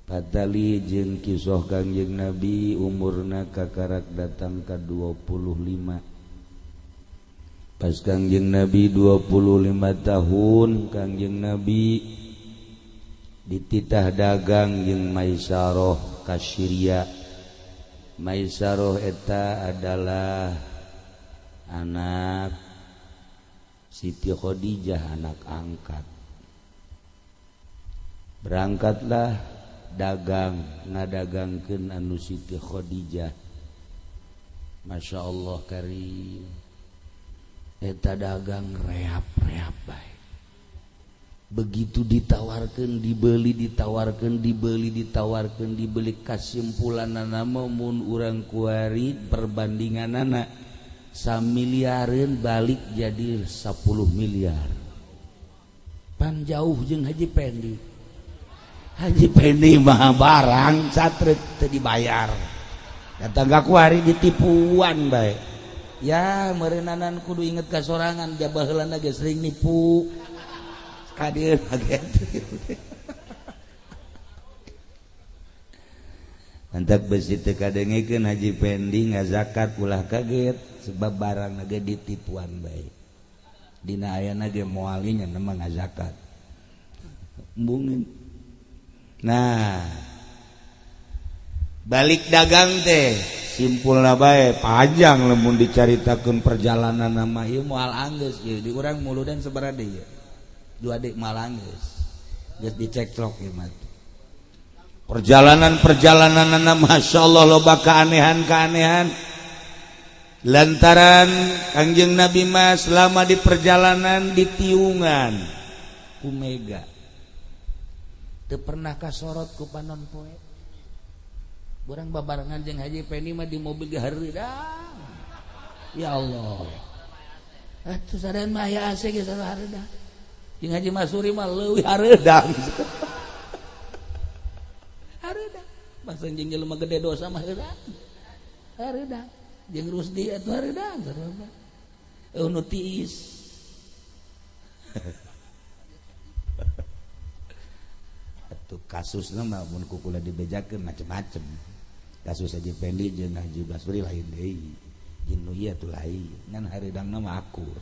Patali jeung kisah Kangjeng Nabi umurna kakarak datang ka 25. Pas Kangjeng Nabi 25 tahun, Kangjeng Nabi dititah dagang jeung Maisarah ka Syria. Maisarah eta adalah anak Siti Khadijah, anak angkat. Berangkatlah dagang ngadagangkeun anu Siti Khadijah. Masya Allah karim. Eta dagang reap-reap bae. Begitu ditawarkeun dibeli, ditawarkeun dibeli, ditawarkeun dibeli, kasimpulanana mun urang kuari perbandinganana 1 miliareun balik jadi 10 miliar. Pan jauh jeung Haji Pendi. Haji Pendi mah barang satreuk teu dibayar. Datang ka kuari ditipuan bae. Ya meureunanan kudu inget ka sorangan jabah heulana ge sering nipu. Kadir kaget. Antak besi teu kadengikeun Haji Pendi ngazakat ulah kaget sebab barang ge ditipuan bae. Dina ayana ge moalinya nama ngazakat. Embungin. Nah, balik dagang teh simpulna bae panjang lamun dicaritakeun perjalanan nama ieu moal anggeus ieu di urang muludan sabaraha deui ya. 2 adik moal anggeus. Geus dicekcok ieu mah. Perjalanan-perjalananna masyaallah loba keanehan-keanehan. Lantaran Kangjeng Nabi mah selama di perjalanan ditiungan ku mega. Teu pernah kasorot ku panon poe. Urang babarengan jeung Haji Pendi mah di mobil ge hareudang. Ya Allah. Atuh sarean mah aya AC ge sarua hareudang. Jeung Haji Masuri mah leuwih hareudang. Hareudang. Basa jeung jelema gede dosa mah hareudang. Hareudang. Jeung Rusdi atuh hareudang sarua mah. Nu tiis. Atuh kasusna mah mun kukula dibejakeun macem-macem. Kasus Haji Pendi jeung Haji Basri lain deui. Jeung nu ieu atuh lain. Ngan hareudangna mah akur.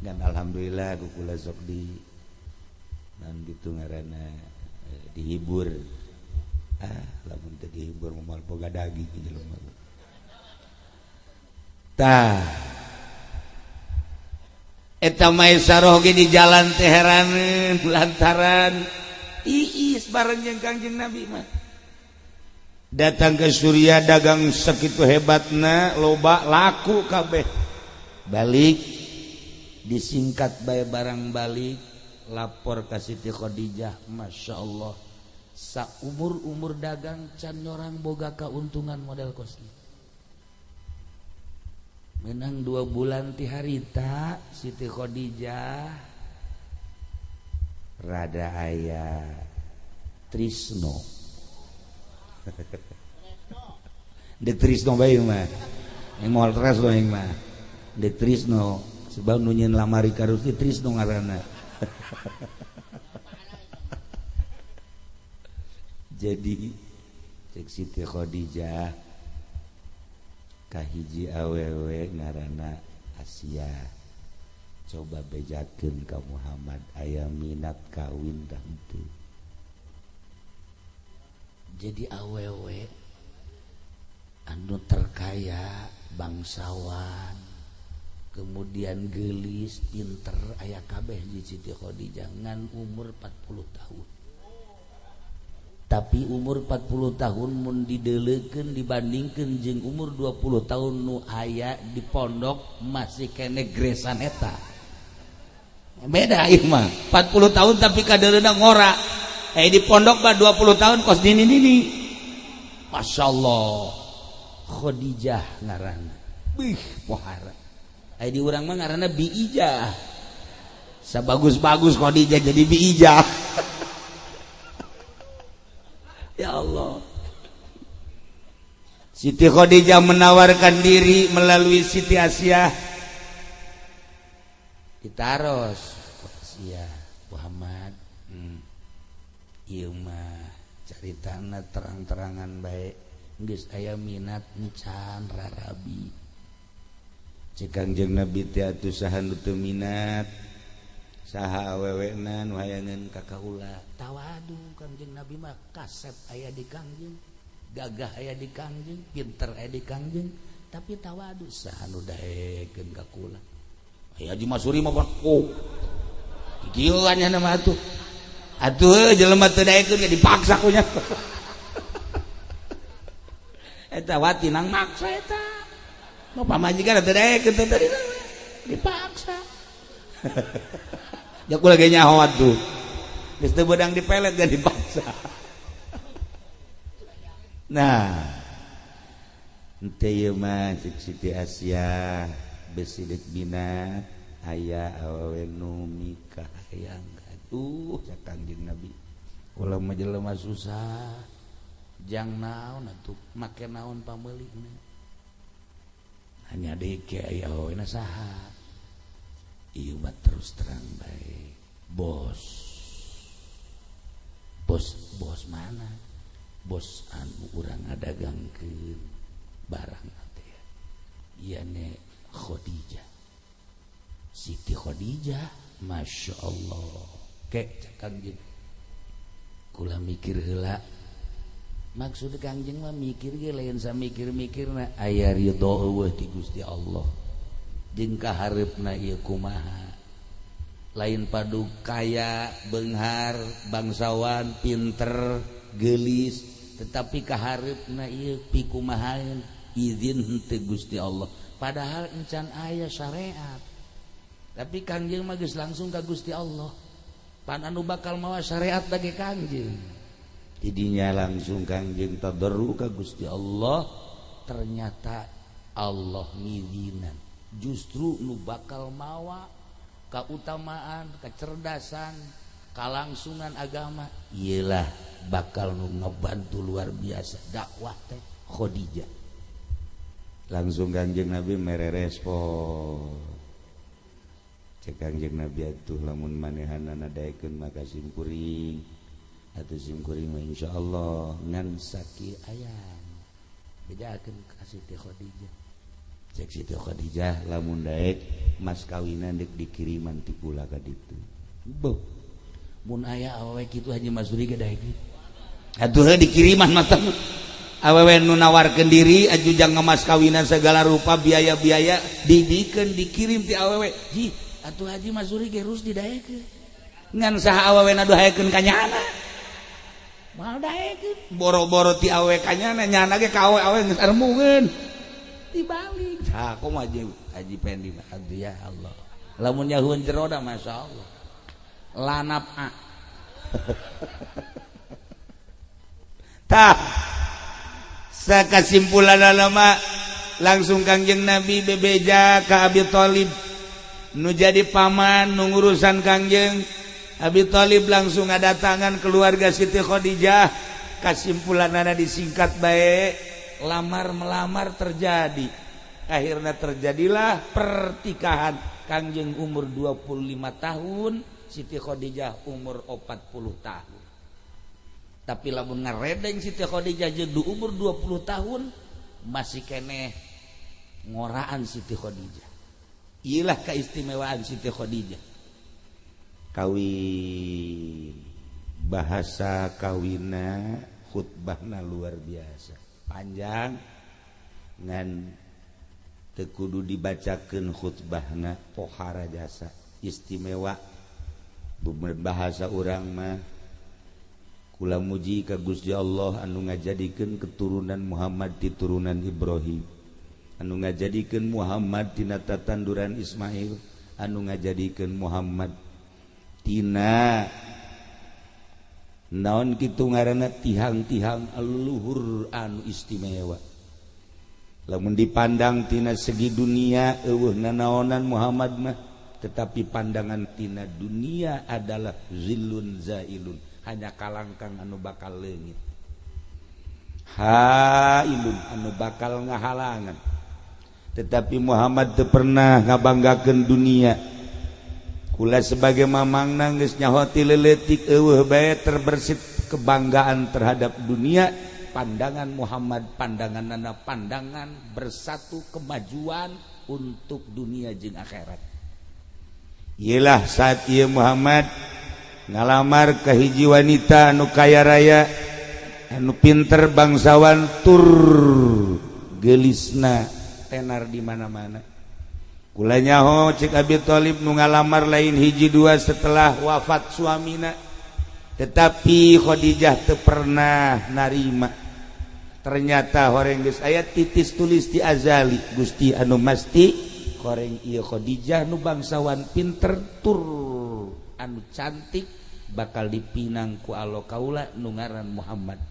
Dan alhamdulillah kukula sok di nan gitu ngaranna dihibur. Lamun teu dihibur moal boga daging jelema. Tah. Eta Maisarah ge di jalan teh heraneun lantaran iis bareng jeung Kangjeng Nabi mah. Datang ke Suriah dagang sakitu hebatna loba laku kabeh. Balik disingkat bae barang balik lapor ka Siti Khadijah. Masya Allah saumur-umur dagang can nyorang boga kauntungan model kos kieu. Menang 2 bulan ti harita Siti Khadijah rada aya trisno. De trisno bae mah. Yang moal tresno yang mah. De trisno sebab nu nyeun lamari ka Rusdi trisno ngaranna. Jadi cek Siti Khadijah kahiji awewe ngaranna Asia coba bejakeun ka Muhammad aya minat kawin tah henteu. Jadi awewe anu terkaya bangsawan kemudian geulis pinter aya kabeh di Siti Khadijah ngan umur 40 tahun. Tapi umur 40 tahun mun dideuleukeun dibandingkeun jeung umur 20 tahun nu aya di pondok masih kene gresan eta. Beda ieu mah. 40 tahun tapi kadeureuna ngora. Di pondok mah 20 tahun kos dini-dini. Masyaallah. Khadijah ngaranna. Bih, pohara. Di urang mah ngaranna Biijah. Sabagus-bagus Khadijah jadi Biijah. Ya Allah. Siti Khadijah menawarkan diri melalui Siti Asia. Ditaros Asia Muhammad mah cari tanah terang-terangan baik geus aya minat encan rarabi cek Kangjeng Nabi teh atuh saha nu teu minat saha awewenan wayangan ka kaula tawadu Kangjeng Nabi mah kasep aya di Kangjeng gagah aya di Kangjeng pinter aya di Kangjeng tapi tawadu saha nu daekeun ka kula aya Haji Masuri mah oh kieu nya nama atuh jelema teu daekeun dipaksa ku nya eta wati nang maksa eta mau pamajikan teu daekeun teh tadi dipaksa ya kula ge nyaho atuh geus teu beudang dipelet dan dipaksa nah henteu ieu mah cik Siti Asia besideuk minat aya awewe nu nikah hayang cak Kangjeng Nabi ulah mah jelema susah jang naon atuh make naon pameulina hanya deui ke aya awewena saha ieu mah terus terang bae bos mana bos anu urang ngadagangkeun barang teh ieu ne Khadijah Siti Khadijah Masya Allah kek Kangjeng kula mikir heula maksud Kangjeng mah mikir ge lain samikir-mikirna aya ridho eueuh ti Gusti Allah jeung kahareupna ieu kumaha lain padu kaya beunghar bangsawan pinter geulis tetapi kahareupna ieu pikumahaeun izin henteu Gusti Allah padahal encan aya syariat tapi Kangjeng mah geus langsung ka Gusti Allah pan anu bakal mawa syariat bagi Kangjeng didinya langsung Kangjeng tadarru ka Gusti Allah ternyata Allah ngizinan justru nu bakal mawa kautamaan kecerdasan kalangsungan agama iyalah bakal nu ngebantu luar biasa dakwah teh Khadijah langsung Kangjeng Nabi mere respon cek Kangjeng Nabi atuh lamun manehanana daekeun maka simkuring atuh simkuring mah insyaallah ngan saki ayam bedakeun ka Siti Khadijah cek Siti Khadijah lamun daek mas kawinan dek dikiriman ti kula ka ditu beuh mun aya awewe kitu Haji Masuri ge daek atuh dikiriman mah awewe nu nawarkeun diri ajujang ngemas kawinan segala rupa biaya-biaya dibikeun dikirim ti awewe ji atuh Haji Masuri ge rus didaekeun ngan saha awewe na dohaekeun ka nyana moal daekeun boro-boro ti awewe ka nyana nyana ge ka awewe geus armungeun dibalik ha kumaha Haji Pendi aduh ya Allah lamun nyahueun jero da masyaallah lanap tah sakasimpulanna mah langsung Kangjeng Nabi bebeja ka Abi Thalib nu jadi paman nu ngurusan Kangjeng Abi Thalib langsung ngadatangan keluarga Siti Khadijah kasimpulanna disingkat bae lamar melamar terjadi akhirnya terjadilah pertikahan Kangjeng umur 25 tahun Siti Khadijah umur 40 tahun tapi lamun ngaredeng Siti Khadijah jeung umur 20 tahun masih keneh ngoraan Siti Khadijah iyalah keistimewaan Siti Khadijah kawin bahasa kawina khutbahna luar biasa panjang ngan teu kudu dibacakeun khutbahna pohara jasa istimewa bahasa urang mah kula muji ka Gusti Allah anu ngajadikeun keturunan Muhammad ti turunan Ibrahim anu ngajadikeun Muhammad tina tatanduran Ismail anu ngajadikeun Muhammad tina naon kitu ngaranna tihang-tihang leluhur anu istimewa lamun dipandang tina segi dunia eueuh nanaonan Muhammad mah tetapi pandangan tina dunia adalah zillun zailun hanya kalangkang anu bakal leungit hailun anu bakal ngahalangan tetapi Muhammad teu pernah ngabanggakeun dunia kula sebagai mamangna geus nyaho ti leuletik eueuh bae terbersit kebanggaan terhadap dunia. Pandangan Muhammad, pandangan nana, pandangan bersatu kemajuan untuk dunia jeung akhirat. Iyalah saat ieu Muhammad ngalamar ka hiji wanita anu kaya raya, anu pinter bangsawan, tur gelisna tenar di mana-mana. Kula nyaho cek Abi Thalib nu ngalamar lain hiji dua setelah wafat suamina, tetapi Khadijah teu pernah narima. Ternyata horeng geus aya titis tulis di azali, Gusti anu masti horeng ieu Khadijah nu bangsawan pinter tur anu cantik bakal dipinang ku Allah kaula nu ngaran Muhammad.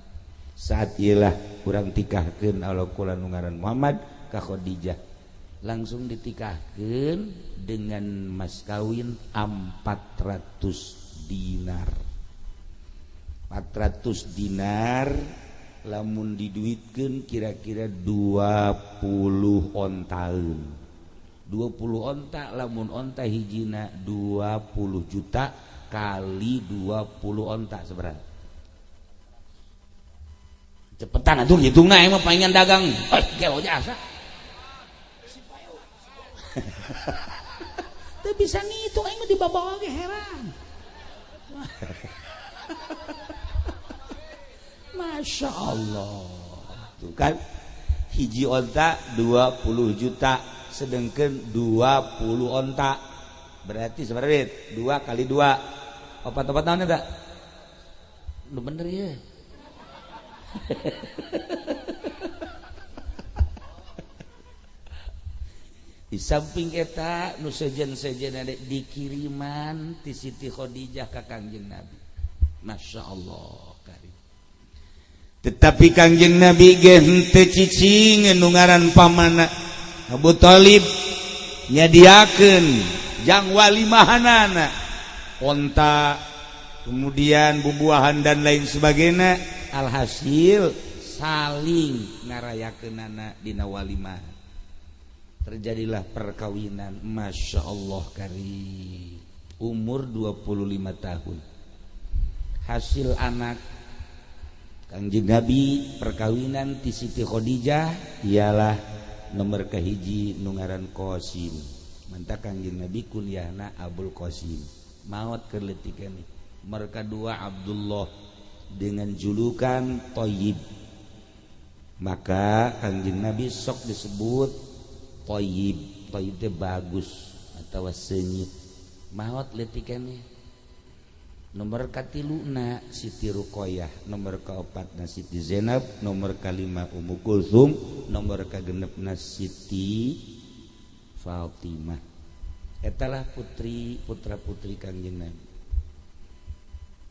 Saat ieulah urang tikahkeun Allah kaula nu ngaran Muhammad ka Khadijah. Langsung ditikahkeun dengan mas kawin 400 dinar. 400 dinar lamun diduitkeun kira-kira 20 ontaeun. 20 onta lamun onta hijina 20 juta kali 20 onta seberapa? Cepetan atuh ngitungna emang palingan dagang. Gelo jasa. Teu bisa ngitung aing mah dibabawa ge heran. Masya Allah. Tuh kan hiji onta 20 juta sedengkeun 20 onta berarti seberapa? 2 kali 2 opat-opat naon eta? Nu bener ya. Di samping eta nu sejen-sejen ada dikiriman ti Siti Khadijah ka Kangjeng Nabi. Masya Allah karim. Tetapi Kangjeng Nabi ge henteu cicing nu ngaran pamana Abu Thalib nyadiakeun jang walimahanana onta kemudian bubuahan dan lain sebagainya. Alhasil saling ngarayakeunana dina walimah. Terjadilah perkawinan. Masya Allah karim. Umur 25 tahun hasil anak Kangjeng Nabi perkawinan ti Siti Khadijah ialah nomor kahiji nu ngaran Qasim. Manta Kangjeng Nabi kuliahna Abul Qasim. Maot keur leutik kami. Nomor kedua Abdullah dengan julukan Thayyib. Maka Kangjeng Nabi sok disebut Thayyib. Thayyib teh bagus atawa senyit. Maot leutik kami. Nomor katiluna Siti Ruqayyah, nomor kaopatna Siti Zainab, nomor kalima Ummu Kulsum, nomor kagenepna Siti Fatimah. Etalah putri putra putri Kangjeng Nabi.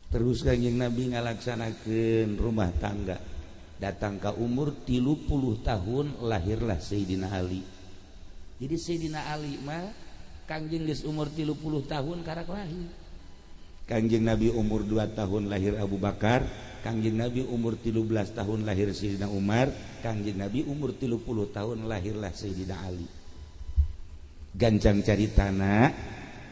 Terus Kangjeng Nabi ngalaksanakeun rumah tangga. Datang ka umur 30 tahun lahirlah Sayyidina Ali. Jadi Sayyidina Ali mah Kangjeng geus umur 30 tahun karak lahir. Kangjeng Nabi umur 2 tahun lahir Abu Bakar, Kangjeng Nabi umur 13 tahun lahir Sayyidina Umar, Kangjeng Nabi umur 30 tahun lahirlah Sayyidina Ali. Gancang caritana,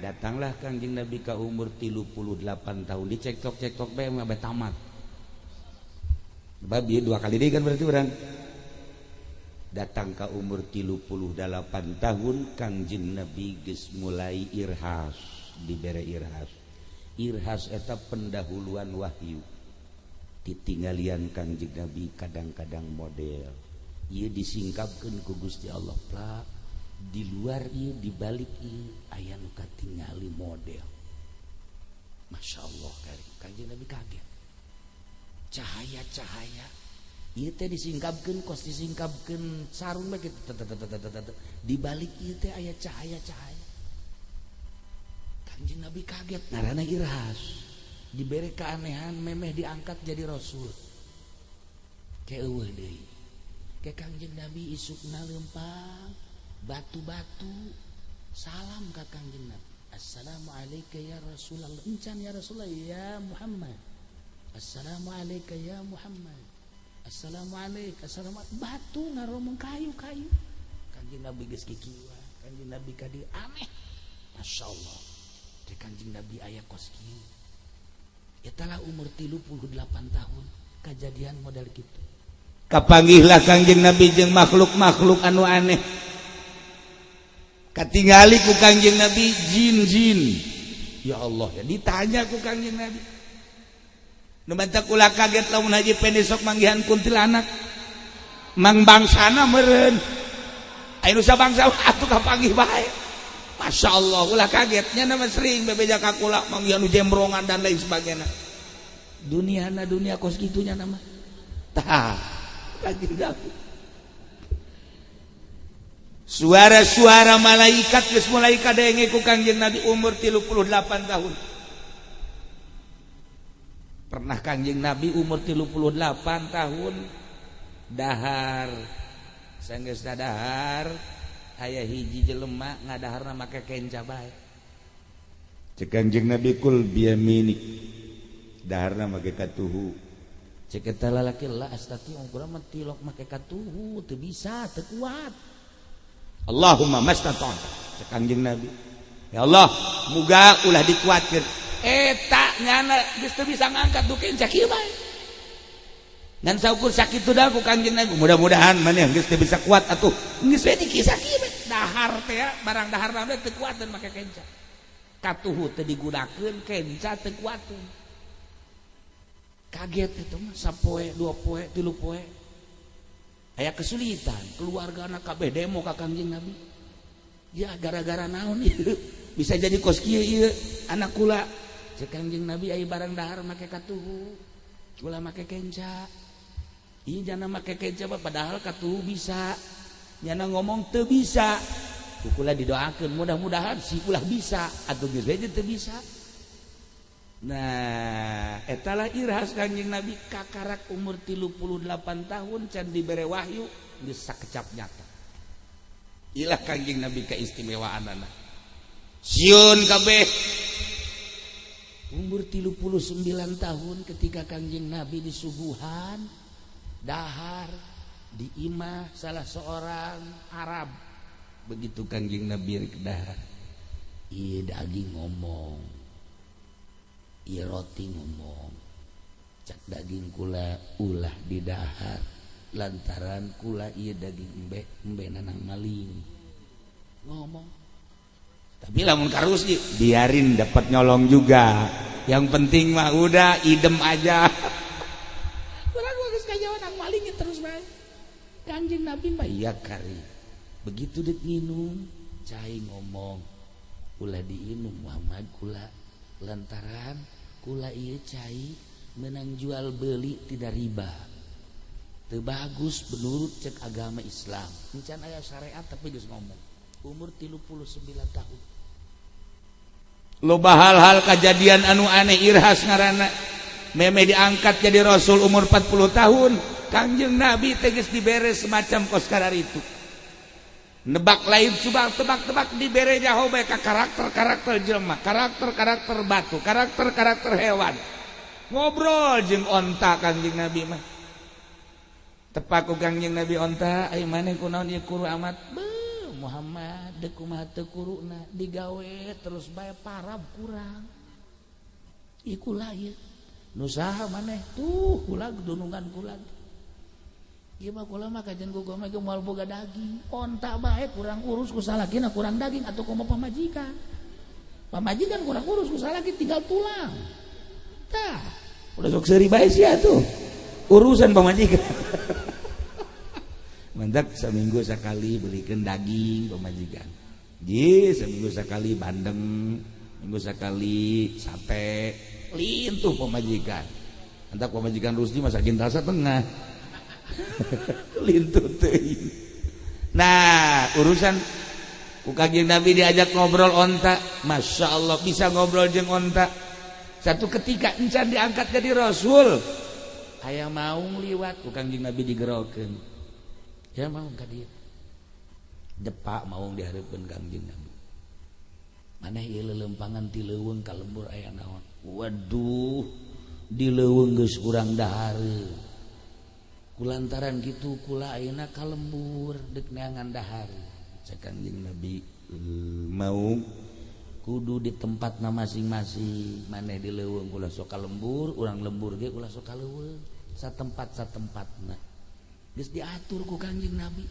datanglah Kangjeng Nabi ka umur 38 tahun, dicektok-cektok bae mah tamat. Babi 2 kali deui kan berarti urang. Datang ka umur 38 tahun, Kangjeng Nabi geus mulai irhas, dibere irhas. Irhas eta pendahuluan wahyu. Ditinggalian Kangjeng Nabi kadang-kadang model. Ieu disingkapkeun ku Gusti Allah plak. Di luar ieu di balik ieu aya nu katingali model. Masya Allah Kangjeng Nabi kaget. Cahaya-cahaya. Ieu teh disingkapkeun kos disingkapkeun sarung mah kitu. Di balik ieu teh aya cahaya-cahaya. Kangjeng Nabi kaget ngaranna irhas. Dibere keanehan memeh diangkat jadi rasul. Ke eueuh deui. Ke Kangjeng Nabi isukna leumpang batu-batu salam ka Kangjeng Nabi. Assalamu alayka ya Rasulullah. Encan ya Rasulullah ya Muhammad. Assalamu alayka ya Muhammad. Assalamu alayka assalamu batu ngaromong kayu-kayu. Kangjeng Nabi geus kikieu. Kangjeng Nabi kadi aneh. Masyaallah. Kangjeng Nabi aya kos kieu etalah umur 38 tahun kejadian model gitu. Kapanggihlah Kangjeng Nabi jeung makhluk-makhluk anu aneh. Katingali ku Kangjeng Nabi jin-jin. Ya Allah, ya ditanya ku Kangjeng Nabi. Nu mantap ulah kaget lamun haji pendesok manggihan kuntilanak. Mang bangsana meureun. Anu sabangsa atuh kapanggih bae. Masya Allah, ulah kagetnya nama sering bebeja kakula manggihan jembrongan dan lain sebagainya. Dunia kos gitunya nama. Tah, Kangjeng Nabi. Suara-suara malaikat geus mulai kadenge ku Kangjeng Nabi umur 38 tahun. Pernah Kangjeng Nabi umur 38 tahun dahar. Sanggeus dahar aya hiji jelema ngadaharna make kenca bae. Cek Kangjeng Nabi kul biyaminik. Daharna make katuhu. Cek eta lalaki la astati urang mah tilok make katuhu teu bisa teu kuat. Allahumma mastata. Cek Kangjeng Nabi. Ya Allah, muga ulah dikuatkeun. Eta nyana geus teu bisa ngangkat dukeun sakieu bae. Ngan saukur sakitu da ku Kangjeng Nabi. Mudah-mudahan maneh geus teu bisa kuat atuh. Geus we dikisah kieu bae. Dahar teh barang daharna teh teu kuateun make kenca. Katuhu teu digunakeun, kenca teu kuateun. Kaget itu mah sapoe, 2 poe, 3 poe. Aya kesulitan, keluarga anak kabeh demo ka Kangjeng Nabi. Ya gara-gara naon ieu? Bisa jadi kos kieu ieu anak kula. Cek Kangjeng Nabi aya barang dahar make katuhu. Kula make kenca. Ieu jangan make kenca padahal katuhu bisa. Nyana ngomong teu bisa. Kula didoakeun mudah-mudahan si ulah bisa atuh geus we teu bisa. Nah, etalah irhas Kangjeng Nabi kakarak umur 38 tahun can dibere wahyu geus sakecap nyata. Ilah Kangjeng Nabi keistimewaanana. Sieun kabeh. Umur 39 tahun ketika Kangjeng Nabi disuguhan dahar di imah salah seorang Arab. Begitu Kangjeng Nabi rek dahar. Ieu daging ngomong. Ieu roti ngomong. Cak daging kula ulah didahar lantaran kula ieu daging embe nanang maling. Ngomong. Tapi lamun karus biarin dapat nyolong juga. Yang penting mah udah idem aja. Urang geus kajawan nang maling terus bae. Kangjeng Nabi mah iya kari. Begitu deuk nginum, cai ngomong. Ulah diinum Muhammad kula lantaran kula ieu cai menang jual beli tidak riba. Teu bagus menurut cek agama Islam. Encan aya syariat tapi geus ngomong. Umur 39 tahun. Loba hal-hal kejadian anu aneh irhas ngaranna. Meme diangkat jadi rasul umur 40 tahun. Kangjeng Nabi teh geus dibere semacam kos kadar itu. Nebak lain coba tebak-tebak dibere jauh bae ka karakter-karakter jelema, karakter-karakter batu, karakter-karakter hewan. Ngobrol jeung onta Kangjeng Nabi mah. Tepak ku Kangjeng Nabi onta, ai maneh kunaon ieu kuru amat? Beuh, Muhammad deuk kumaha teu kuruna, digawe terus bae parab kurang. Ieu kula ieu. Nu saha maneh? Tuh, kula dunungan kula. Ieu mah kula mah kajen ku gome ge moal boga daging. Onta bae kurang urus ku salakina kurang daging atuh kumaha pamajikan. Pamajikan kurang urus ku salaki tinggal tulang. Tah, udah sok seuri bae sia tuh. Urusan pamajikan. Mantak seminggu sekali belikan daging pamajikan. Ji seminggu sekali bandeng, minggu sekali sate, lintuh pamajikan. Mantak pamajikan Rusdi masakin rasa tengah. Lintuh teuing. Nah, urusan ku Kangjeng Nabi diajak ngobrol onta, Masya Allah bisa ngobrol jeung onta. Satu ketika encan diangkat jadi rasul. Aya maung liwat ku Kangjeng Nabi digerokeun. Ya maung ka dieu. Depak maung dihareupeun Kangjeng Nabi. Maneh ieu lelempangan ti leuweung ka lembur aya naon? Waduh, di leuweung geus urang dahareun. Kulantaran gitu kula ayeuna ka lembur deuk neangan dahar. Cek Kangjeng Nabi mau kudu di tempat masing-masing maneh di leuweung ulah sok lembur urang lembur ge ulah sok leuweung satempatna geus diatur ku Kangjeng Nabi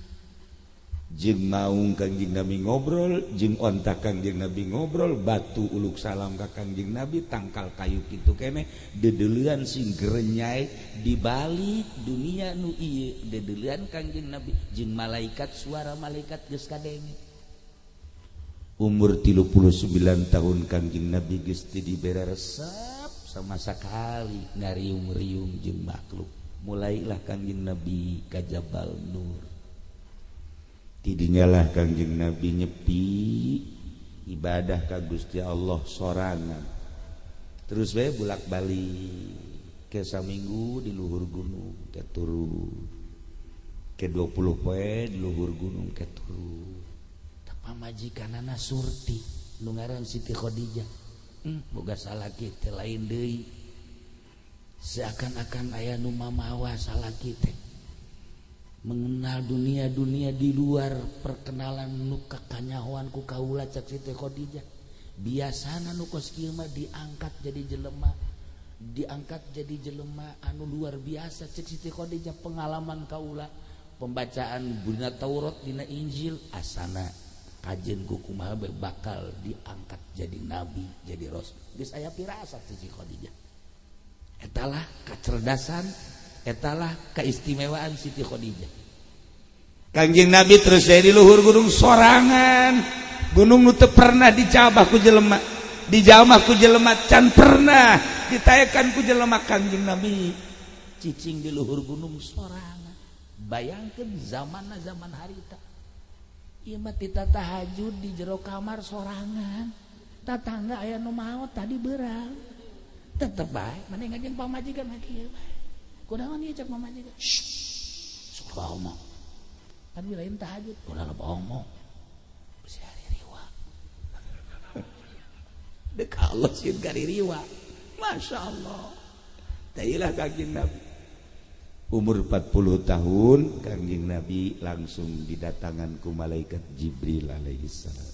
jeung naung Kangjeng Nabi ngobrol jeung ontak Kangjeng Nabi ngobrol batu uluk salam ka Kangjeng Nabi tangkal kayu kitu keneh dedeuleuan sing gerenyai di balik dunia nu ieu dedeuleuan Kangjeng Nabi jeung malaikat suara malaikat geus kadenge umur 39 tahun Kangjeng Nabi geus teu dibere resep sama sakali ngariung-riung jeung makhluk mulailah Kangjeng Nabi ka Jabal Nur tidinyalah Kangjeng Nabi nyepi ibadah ka Gusti Allah sorangan terus we bolak-balik ke saminggu di luhur gunung ke turun ke 20 poe di luhur gunung ke turun pamajikanana Surti nu ngaran Siti Khadijah boga salaki teh lain deui seakan-akan aya nu mamawa salaki teh mengenal dunia-dunia di luar perkenalan nu kakanyahoan ku kaula cak Siti Khadijah biasana nu kos kieu mah diangkat jadi jelema anu luar biasa cek Siti Khadijah pengalaman kaula pembacaan dina Taurat dina Injil asana kajen ku kumaha bakal diangkat jadi nabi jadi rasul geus aya pirasat Siti Khadijah etalah kacerdasan etalah keistimewaan Siti Khadijah Kangjeng Nabi terus di luhur gunung sorangan gunung nu teu pernah dicabah ku jelema dijamah ku jelema can pernah ditayakan ku jelema Kangjeng Nabi cicing di luhur gunung sorangan bayangkeun zaman harita ieu mah tita tahajud di jero kamar sorangan tatangga aya nu maot tadi beurang tetep bae maneh ngajen pamajikan kieu bae kunaon ieu cek pamajikan sok omong kan lain tahajud ulah omong bisi hari riwa dek Allah sieun kari riwa masyaallah tailah Kangjeng Nabi umur 40 tahun Kangjeng Nabi langsung didatangan ku malaikat Jibril alaihi salam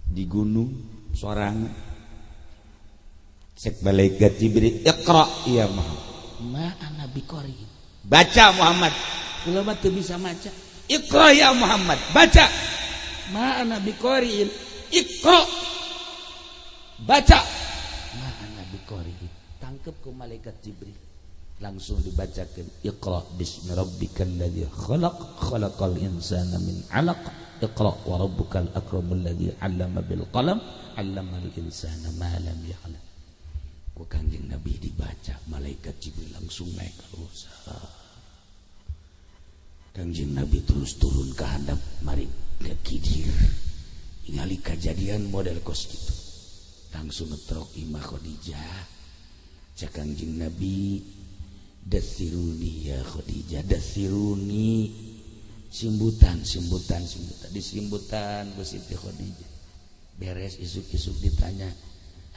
di gunung sorangan cek malaikat Jibril iqra ya Muhammad ma ana biqari baca Muhammad kula mah teu bisa maca iqra ya Muhammad baca ma ana biqari iqra baca ma ana biqari tangkep ku malaikat Jibril langsung dibacakan iqra bismi rabbikal ladzi khalaq khalaqal insana min 'alaq iqra wa rabbukal akramul ladzi 'allama bil qalam 'allamal insana ma lam ya'lam ku Kangjeng Nabi dibaca malaikat Jibril langsung naik ke rusa Kangjeng Nabi terus turun ke handap mari ke kidir ningali kejadian model kos kitu langsung ngetrok Imah Khadijah cek Kangjeng Nabi dathiruni ya Khadijah dathiruni simbutan disimbutan ku Siti Khadijah beres isuk-isuk ditanya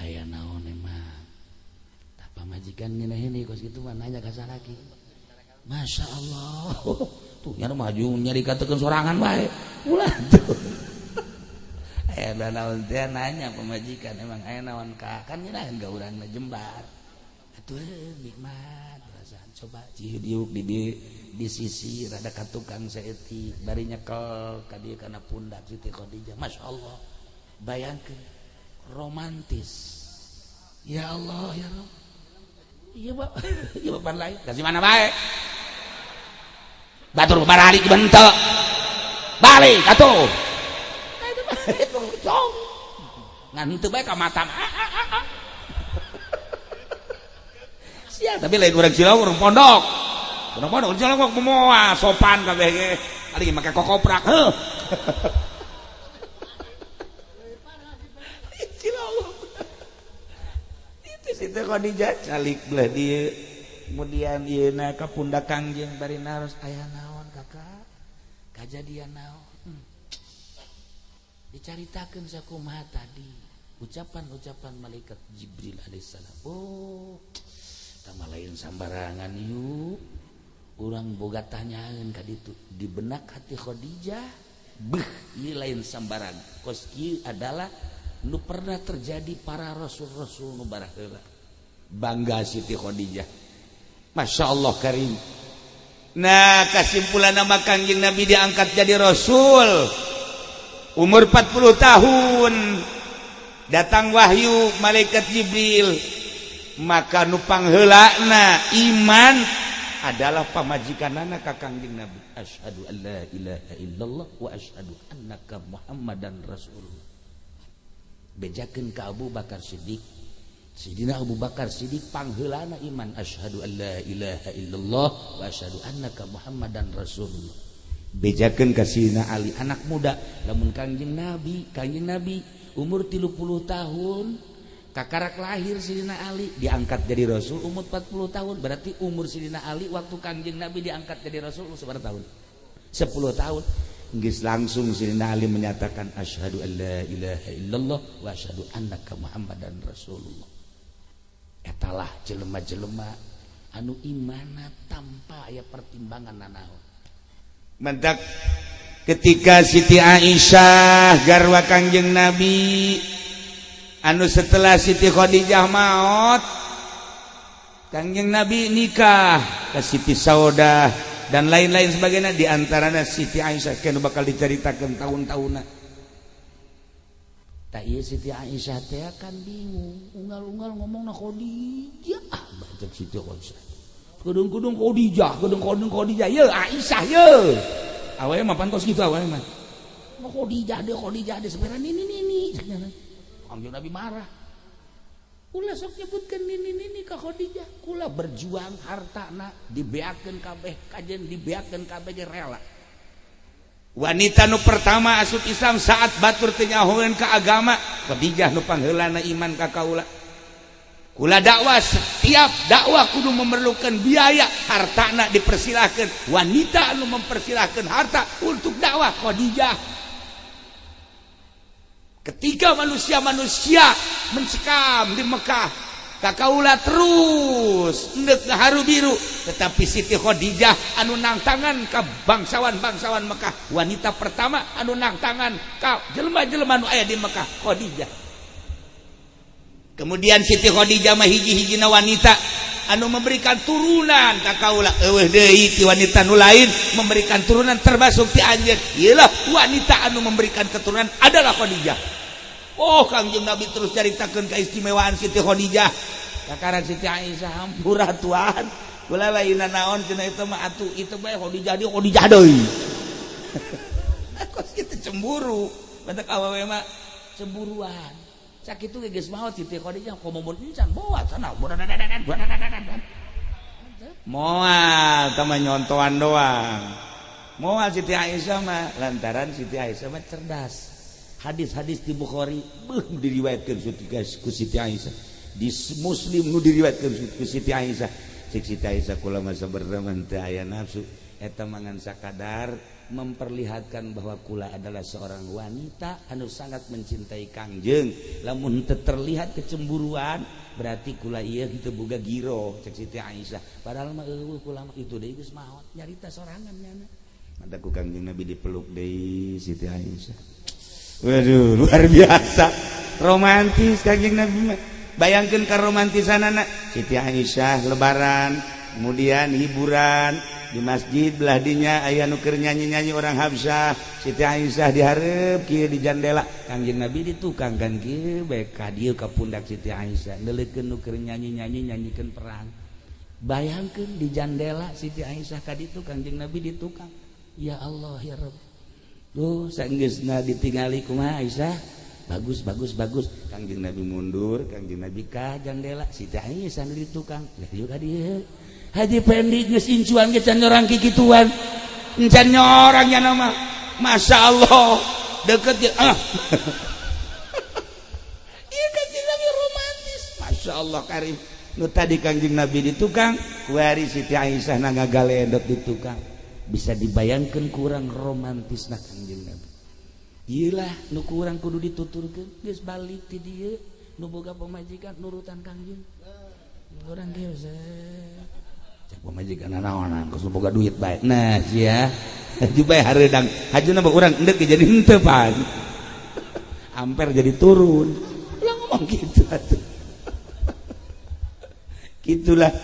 aya naon emang tah pamajikan ngeunaheun kos kitu mah nanya ka salaki Masya Allah tuh nya maju nyari katakeun sorangan bae ulah tuh aya naon teh nanya pamajikan emang aya naon ka kan nyerahan ka urangna jembar atuh nikmat perasaan coba cihidiuk di sisi rada ka tukang saeuti bari nyekel ka dieu kana pundak Siti Khadijah Masya Allah bayangkeun romantis ya Allah ya Rabb iya Pak iya Bapak lain kasih mana bae batur barari bentek balik atuh itu cong ngan teu bae ka mata sia tapi lain urang Cilawu urang pondok Cilawu kok moal sopan kabeh ge ari make kokoprak heuh Cilawu itu Siti Khadijah calik belah dieu kemudian ieuna ka pundak Kangjeng bari naros aya naon kakak kajadian naon dicaritakeun sakumaha tadi ucapan-ucapan malaikat Jibril alaihissalam oh tama lain sambarangan yuk urang boga tanyaeun ka ditu di benak hati Khadijah beuh ieu lain sambarangan kos kieu adalah nu pernah terjadi para rasul-rasul nu baraheula. Bangga Siti Khadijah. Masya Allah karim. Nah, kesimpulan nama Kangjeng Nabi diangkat jadi rasul umur 40 tahun. Datang wahyu malaikat Jibril, maka nu pangheulana iman adalah pamajikanana ka Kangjeng Nabi. Asyhadu an la ilaha illallah wa asyhadu annaka Muhammadan Rasulullah. Bejakeun ka Abu Bakar Siddiq. Sidina Abu Bakar Siddiq pangheulana iman, asyhadu an la ilaha illallah wa asyhadu annaka Muhammadan Rasulullah. Bejakeun ka Sidina Ali Anak muda lamun Kangjeng Nabi umur 30 tahun kakarak lahir Sidina Ali diangkat jadi rasul umur 40 tahun. Berarti umur Sidina Ali waktu Kangjeng Nabi diangkat jadi rasul seberapa tahun? 10 tahun. Geus langsung Sidina Ali menyatakan asyhadu an la ilaha illallah wa asyhadu annaka Muhammadan Rasulullah. Etalah jelema-jelema anu imana tanpa aya pertimbangan nanaon. Mentak ketika Siti Aisyah garwa Kangjeng Nabi anu setelah Siti Khadijah maot, Kangjeng Nabi nikah ke Siti Saudah dan lain-lain sebagainya, di antaranya Siti Aisyah kanu bakal diceritakeun tahun-tahunna. Tak iya Siti Aisyah teh kan bingung, unggal-unggal ngomongna Khadijah, baca Siti Aisyah. Kudung Khadijah, ye Aisyah ye. Awewe mah pantos gitu awewe mah. Khadijah deh sebenarnya ini. Kangjeng Nabi marah. Kula sok nyebutkeun nini ka Khadijah. Kula berjuang hartana dibeakeun kabeh, kajen dibeakeun kabeh ge rela. Wanita nu pertama asup Islam saat batur teu nyahoeun ka agama, Khadijah nu pangheulana iman ka kaula. Kula dakwah, setiap dakwah kudu memerlukan biaya, hartana dipersilahkeun. Wanita anu mempersilahkeun harta untuk dakwah Khadijah. Ketika manusia-manusia mencekam di Mekah, kakaula terus endek haru biru, tetapi Siti Khadijah anu nang tangan ka bangsawan-bangsawan Mekah, wanita pertama anu nang tangan ka jelema-jelema anu aya di Mekah, Khadijah. Kemudian Siti Khadijah mah hiji-hijina wanita anu memberikan turunan ka kaula. Eueuh deui ti wanita nu lain memberikan turunan termasuk ti anjeun. Iyalah wanita anu memberikan keturunan adalah Khadijah. Oh, Kangjeng Nabi terus caritakeun keistimewaan Siti Khadijah. Kakaran Siti Aisyah hampura tuan. Kula lain naon cenah itu mah atuh itu bae Khadijah deui. Kos kitu cemburu. Batak awewe mah cemburuan. Sakitu ge geus maot Siti Khadijah komomun encan bawa cenah. Moal tama nyontoan doang. Moal Siti Aisyah mah lantaran Siti Aisyah mah cerdas. Hadis-hadis di Bukhari diriwayatkeun ku Siti Aisyah. Di Muslim nu diriwayatkeun ku Siti Aisyah. Cik Siti Aisyah kula mah sabarna teu aya nafsu eta mangan sakadar memperlihatkan bahwa kula adalah seorang wanita anu sangat mencintai Kangjeng. Lamun teu terlihat kecemburuan berarti kula ieu teu boga giro, cek Siti Aisyah. Padahal mah eueuh kula mah itu deui geus maot nyarita sorangan nyana. Mada ku Kangjeng Nabi dipeluk deui Siti Aisyah. Waduh, luar biasa romantis Kangjeng Nabi mah. Bayangkeun karomantisanana Siti Aisyah lebaran, kemudian hiburan di masjid belah dinya aya nu keur nyanyi-nyanyi orang Habsyah. Siti Aisyah dihareup kieu di jandela, Kangjeng Nabi di tukang kan kieu bae ka dieu ka pundak Siti Aisyah neuleukeun nu keur nyanyi-nyanyi nyanyikeun perang. Bayangkeun di jandela Siti Aisyah ka ditu, Kangjeng Nabi di tukang. Ya Allah ya Rabb. Tuh saenggeusna ditingali kumaha Aisyah? Bagus. Kangjeng Nabi mundur, Kangjeng Nabi ka jandela, Siti Aisyah di tukang. Lah ieu ka dieu. Haji Pendi geus incuan ge can nyorang kikituan. Encan nyorang nya nama. Masya Allah, deket ge Ieu Kangjeng Nabi romantis. Masya Allah karim. Nu tadi Kangjeng Nabi di tukang, kuari Siti Aisyah nanggagalendot di tukang. Bisa dibayangkan kurang romantis nak Kangjeng Nabi. Iyalah nu kurang kudu dituturkeun geus balik ti dieu nu boga pamajikan nurutan Kangjeng. Urang ge cek pamajikan naonan geus boga duit bae. Nah sia haji bae hareudang hajuna mah urang endek jadi henteu pan. ampere jadi turun ulah ngomong gitu atuh. Gitulah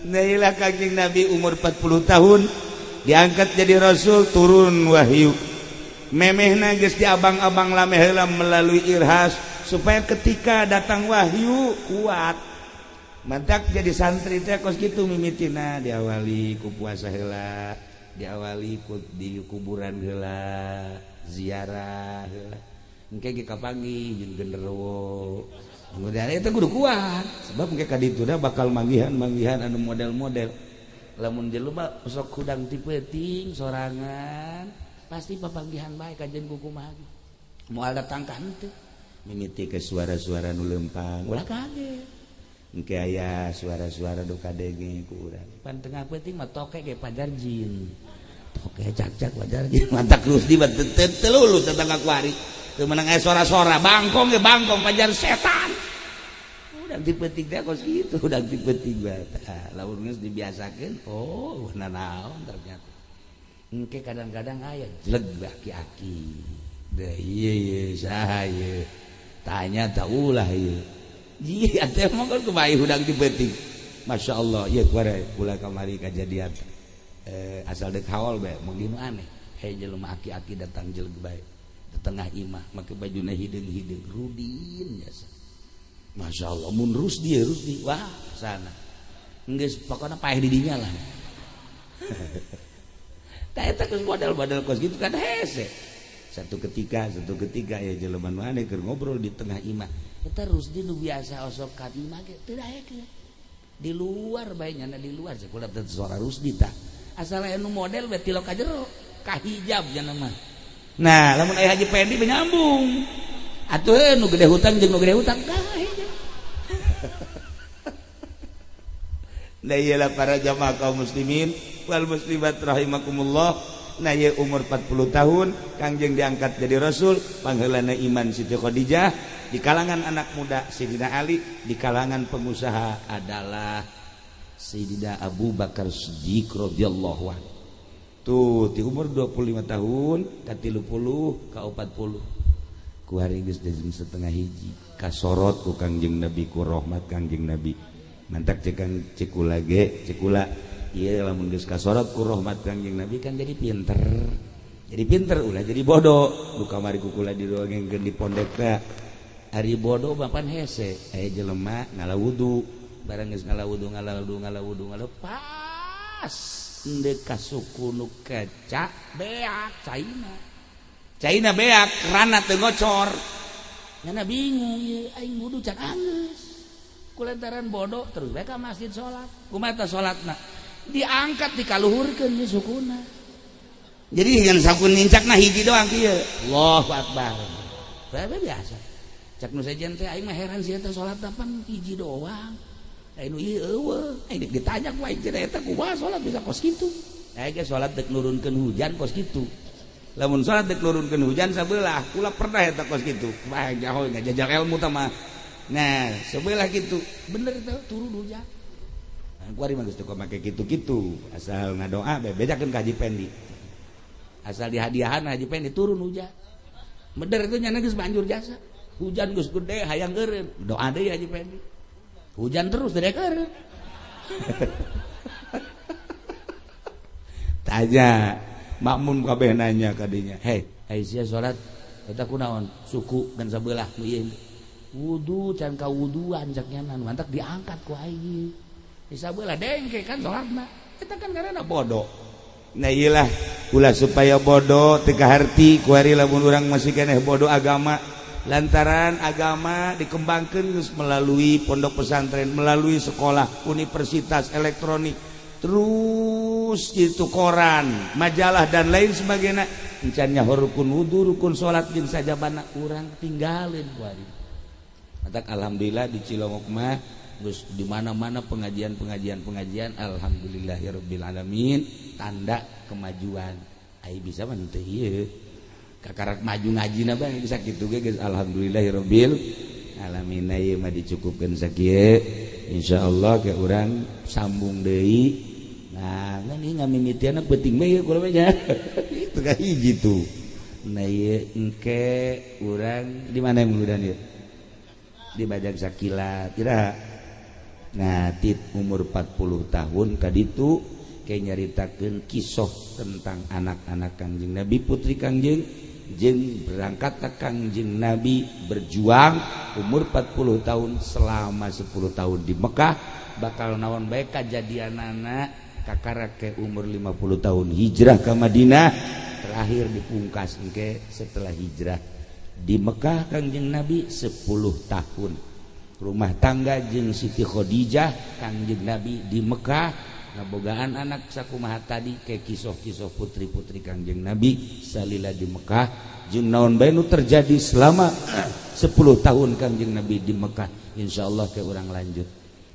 nailah Kangjeng Nabi umur 40 tahun diangkat jadi rasul, turun wahyu memehna geus diabang-abang lameh heula melalui irhas supaya ketika datang wahyu kuat. Mantak jadi santri teh kos kitu mimitina, diawali ku puasa heula, diawali ku di kuburan heula, ziarah heula. Engke ge kapanggih jeung genderuwo. Kemudian itu kudu kuat sebab engke ka ditu da bakal manggihan anu model-model. Lamun jelema sok hudang ti peuting sorangan, pasti papanggihan bae kajen ku kumaha. Moal datang ka henteu. Mimiti ke suara-suara nu lempang ulah kaget engke aya suara-suara do kadenge ku urang pan tengah peuting mah toke ge pajar jin toke cak-cak pajar jin mantak terus di teu lulus datang ka kuari teu meunang aya suara-suara bangkong ge bangkong pajar setan udah di peuting teh kos kitu udah di peuting bae lamun geus dibiasakeun oh nanaon ternyata engke kadang-kadang aya jeleg aki-aki da ieu saha ieu tanya tak ulah ieu jieu teh mah kan kebae hudang di peuting masyaallah ieu kuare ulah kamari kajadian asal deuk haol bae mun dinu aneh he jelema aki-aki datang jeleg bae di tengah imah make bajuna hideung-hideung rudin biasa masyaallah mun rusdi wah sana geus pokona paeh di dinya lah tah eta geus modal-modal kos gitu kan hese satu ketika ya jelema nu aneh keur ngobrol di tengah imah eta Rusdi nu biasa osok ka imah ge teu daek di luar bae nyana di luar sakulah teh suara Rusdi tah asal aya nu model bae tilok ka jero ka hijab cenah mah nah lamun aya Haji Pendi nyambung atuh nu gede hutang jeung nu gede hutang ka hijab da iyalah para jamaah kaum muslimin wal muslimat rahimakumullah. Nah ya umur 40 tahun Kangjeng diangkat jadi rasul, pangheulana iman Siti Khadijah, di kalangan anak muda Sayyidina Ali, di kalangan pengusaha adalah Sayyidina Abu Bakar Siddiq radhiyallahu anhu. Tuh di umur 25 tahun ka 30 ka 40 ku hari geus jeung setengah hiji kasorot ku Kangjeng Nabi ku rahmat Kangjeng Nabi. Mantak cekula iya lamun geus kasorot ku rahmat Kangjeng Nabi kan jadi pinter ulah jadi bodoh du kamari ku kula dirongengkeun di pondok teh ari bodoh bapan hese aya jelema ngalawudu barang geus ngalawudu pas endeu ka suku nu keca beak caina beak rana teu ngocor nyana bingung ieu aing wudu can anggeus kulantaran bodoh terus bae ka masjid salat kumaha tah salatna diangkat dikaluhurkeun di sukuna jadi ngan sakun nincakna hiji doang kieu Allahu akbar biasa cak nu sejen teh aing mah heran sia teh salat pan hiji doang anu ieu eueuh aing ditanya ku aing cenah eta kumaha salat bisa kos kitu aing ge salat deuk nurunkeun hujan kos kitu lamun salat deuk nurunkeun hujan sabelah kula pernah eta kos kitu mah jauh ngajajal ilmu tah mah nah sabelah kitu bener teh turun hujan kuari mah geus teu make kitu-kitu asal ngadoa bedakeun ka Haji Pendi asal dihadiahan Haji Pendi turun hujan meder itu nyana geus banjur jasa hujan geus gede hayang eureun doa deui Haji Pendi hujan terus derek eureun tanya makmun kabeh nanya ka dinya hei sia salat eta kunaon suku dan sabelah nu ieu wudu can kawuduan cak nyana mantak diangkat ku aing isabelah dengke kan salatna kita kan karena bodoh nah iyalah ulah supaya bodoh teu kaharti ku ari lamun urang masih keneh bodoh agama lantaran agama dikembangkeun geus melalui pondok pesantren melalui sekolah universitas elektronik terus itu koran majalah dan lain sebagainya encan nyaho rukun wudu rukun salat jeung sajabana urang tinggalin ku ari matak alhamdulillah di Cilongok mah terus di mana-mana pengajian alhamdulillahirabbil alamin tanda kemajuan ai bisa mah teh ieu kakarak maju ngajina bae bisa kitu ge geus alhamdulillahirabbil alamin ieu mah dicukupkeun sakieu insyaallah ke urang sambung deui nah ngan ieu ngamimitiana penting bae kula mah nya itu ka hiji tuh nah ieu engke urang di mana mudah ieu di Bajang Sakila kira ngatit umur 40 tahun kaditu kayak nyaritakeun kisah tentang anak-anak Kangjeng Nabi putri Kangjeng jeung berangkat ka Kangjeng Nabi berjuang umur 40 tahun selama 10 tahun di Mekah bakal naon bae kajadianana kakara ke umur 50 tahun hijrah ke Madinah terakhir dipungkas engke setelah hijrah di Mekah Kangjeng Nabi 10 tahun rumah tangga jeung Siti Khadijah Kangjeng Nabi di Mekah ngabogaan anak sakumaha tadi ke kisah-kisah putri-putri Kangjeng Nabi salila di Mekah jeung naon bae nu terjadi selama 10 tahun Kangjeng Nabi di Mekah insyaallah ke urang lanjut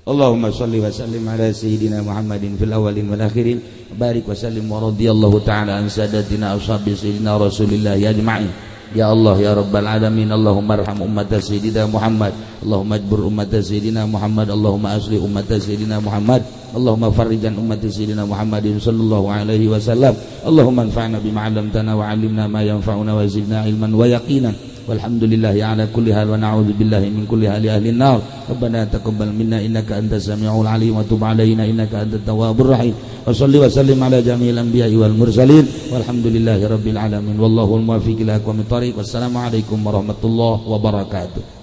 Allahumma shalli wa sallim ala sayyidina Muhammadin fil awwalin wal akhirin barik wa sallim wa radhiyallahu ta'ala an sadatina ashabi sayyidina Rasulillah ajma'in ya Allah ya rabbal alamin Allahumma arham ummat sayyidina Muhammad Allahumma ajbur ummat sayyidina Muhammad Allahumma asli ummat sayyidina Muhammad Allahumma farrijan ummat sayyidina Muhammadin sallallahu alaihi wasallam Allahumma anfa'na bima 'allamtana wa 'allimna ma yanfa'una wa zidna ilman wa yaqinan walhamdulillahi ala kulli hal wa na'udzu billahi min kulli hali ahli an-nar rabbana taqabbal minna innaka antas samiul alim wa tub alaina innaka antat tawwabur rahim wa shalli wa sallim ala jami'il anbiya'i wal mursalin walhamdulillahi rabbil alamin wallahu al muwaffiq ila aqwamit thariq wassalamu alaikum warahmatullahi wabarakatuh.